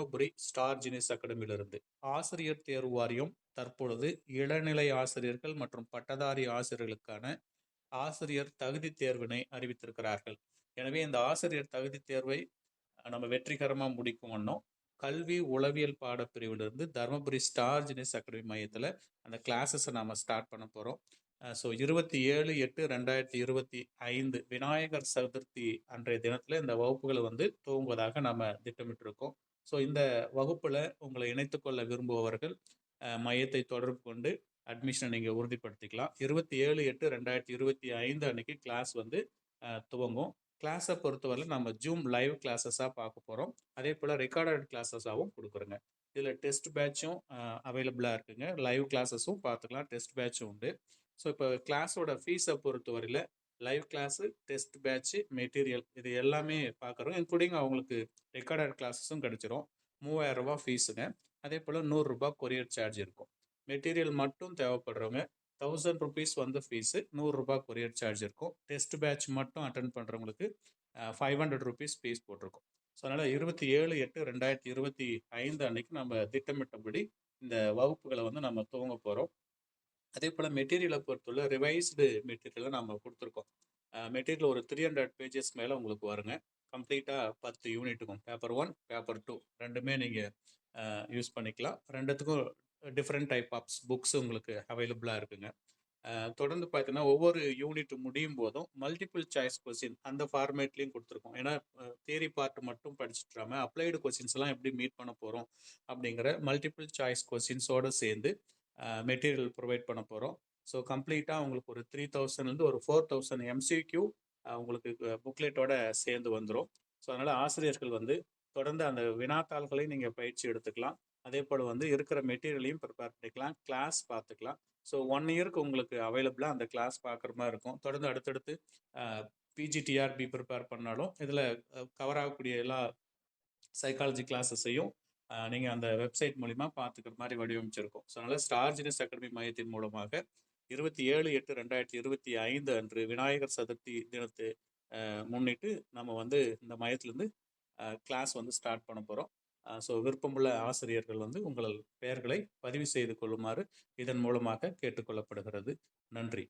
Dharmapuri star genius அகாடமியிலிருந்து. ஆசிரியர் தேர்வு வாரியம் தற்பொழுது இளநிலை ஆசிரியர்கள் மற்றும் பட்டதாரி ஆசிரியர்களுக்கான ஆசிரியர் தகுதி தேர்வினை அறிவித்திருக்கிறார்கள். எனவே இந்த ஆசிரியர் தகுதி தேர்வை நம்ம வெற்றிகரமாக முடிக்கும் வண்ணம் கல்வி உளவியல் பாடப்பிரிவிலிருந்து தர்மபுரி ஸ்டார் ஜீனியஸ் அகாடமி மையத்தில் அந்த கிளாஸஸை நாம் ஸ்டார்ட் பண்ண போகிறோம். ஸோ 27/8/2025 விநாயகர் சதுர்த்தி அன்றைய தினத்தில் இந்த வகுப்புகளை துவங்குவதாக நம்ம திட்டமிட்டிருக்கோம். ஸோ இந்த வகுப்பில் உங்களை இணைத்துக்கொள்ள விரும்புபவர்கள் மையத்தை தொடர்பு கொண்டு அட்மிஷனை நீங்கள் உறுதிப்படுத்திக்கலாம். 27/8/2025 அன்னைக்கு கிளாஸ் துவங்கும். கிளாஸை பொறுத்தவரை நம்ம ஜூம் லைவ் கிளாஸஸாக பார்க்க போகிறோம். அதே போல் ரெக்கார்டட் கிளாஸஸாகவும் கொடுக்குறோங்க. இதில் டெஸ்ட் பேட்சும் அவைலபிளாக இருக்குங்க. லைவ் கிளாஸஸும் பார்த்துக்கலாம், டெஸ்ட் பேட்சும் உண்டு. ஸோ இப்போ கிளாஸோட ஃபீஸை பொறுத்தவரையில் live class, test patch, material இது எல்லாமே பார்க்குறோம். இன்க்ளூடிங் அவங்களுக்கு ரெக்கார்டட் கிளாஸஸும் கிடச்சிரும். 3000 ரூபா ஃபீஸுங்க. அதே போல் 100 ரூபா கொரியர் சார்ஜ் இருக்கும். மெட்டீரியல் மட்டும் தேவைப்படுறவங்க 1000 ருபீஸ் ஃபீஸு, 100 ரூபா கொரியர் சார்ஜ் இருக்கும். டெஸ்ட் பேட்ச் மட்டும் அட்டன் பண்ணுறவங்களுக்கு 500 ருபீஸ் ஃபீஸ் போட்டிருக்கோம். ஸோ அதனால் 27/8/2025 அன்னைக்கு நம்ம திட்டமிட்டபடி இந்த வகுப்புகளை நம்ம துவங்க போகிறோம். அதே போல் மெட்டீரியலை பொறுத்துள்ள ரிவைஸ்டு மெட்டீரியலை நம்ம கொடுத்துருக்கோம். மெட்டீரியல் ஒரு 300 பேஜஸ் மேலே உங்களுக்கு வருங்க. கம்ப்ளீட்டாக 10 யூனிட்டுக்கும் பேப்பர் 1, பேப்பர் 2 ரெண்டுமே நீங்கள் யூஸ் பண்ணிக்கலாம். ரெண்டுத்துக்கும் டிஃப்ரெண்ட் டைப் ஆஃப்ஸ் புக்ஸ் உங்களுக்கு அவைலபிளாக இருக்குங்க. தொடர்ந்து பார்த்தீங்கன்னா ஒவ்வொரு யூனிட் முடியும் போதும் மல்டிபிள் சாய்ஸ் கொஸ்டின் அந்த ஃபார்மேட்லேயும் கொடுத்துருக்கோம். ஏன்னா தியரி பார்ட் மட்டும் படிச்சுட்றாம அப்ளைடு கொஸ்டின்ஸ்லாம் எப்படி மீட் பண்ண போகிறோம் அப்படிங்கிற மல்டிபிள் சாய்ஸ் கொஸ்டின்ஸோடு சேர்ந்து மெட்டீரியல் ப்ரொவைட் பண்ண போகிறோம். ஸோ கம்ப்ளீட்டாக உங்களுக்கு ஒரு 3000 ஒரு 4000 எம்சிக்யூ உங்களுக்கு புக்லெட்டோட சேர்ந்து வந்துடும். ஸோ அதனால் ஆசிரியர்கள் தொடர்ந்து அந்த வினாத்தாள்களை நீங்கள் பயிற்சி எடுத்துக்கலாம். அதே போல் இருக்கிற மெட்டீரியலையும் ப்ரிப்பேர் பண்ணிக்கலாம், கிளாஸ் பார்த்துக்கலாம். ஸோ 1 இயருக்கு உங்களுக்கு அவைலபிளாக அந்த கிளாஸ் பார்க்குற மாதிரி இருக்கும். தொடர்ந்து அடுத்தடுத்து பிஜிடிஆர்பி ப்ரிப்பேர் பண்ணாலும் இதில் கவர் ஆகக்கூடிய எல்லா சைக்காலஜி கிளாஸஸையும் நீங்கள் அந்த வெப்சைட் மூலிமா பார்த்துக்கிற மாதிரி வடிவமைச்சிருக்கோம். ஸோ அதனால் ஸ்டார் ஜீனியஸ் அகாடமி மையத்தின் மூலமாக 27/8/2025 அன்று விநாயகர் சதுர்த்தி தினத்தை முன்னிட்டு நம்ம இந்த மையத்திலேருந்து கிளாஸ் ஸ்டார்ட் பண்ண போகிறோம். ஸோ விருப்பமுள்ள ஆசிரியர்கள் உங்கள் பெயர்களை பதிவு செய்து கொள்ளுமாறு இதன் மூலமாக கேட்டுக்கொள்ளப்படுகிறது. நன்றி.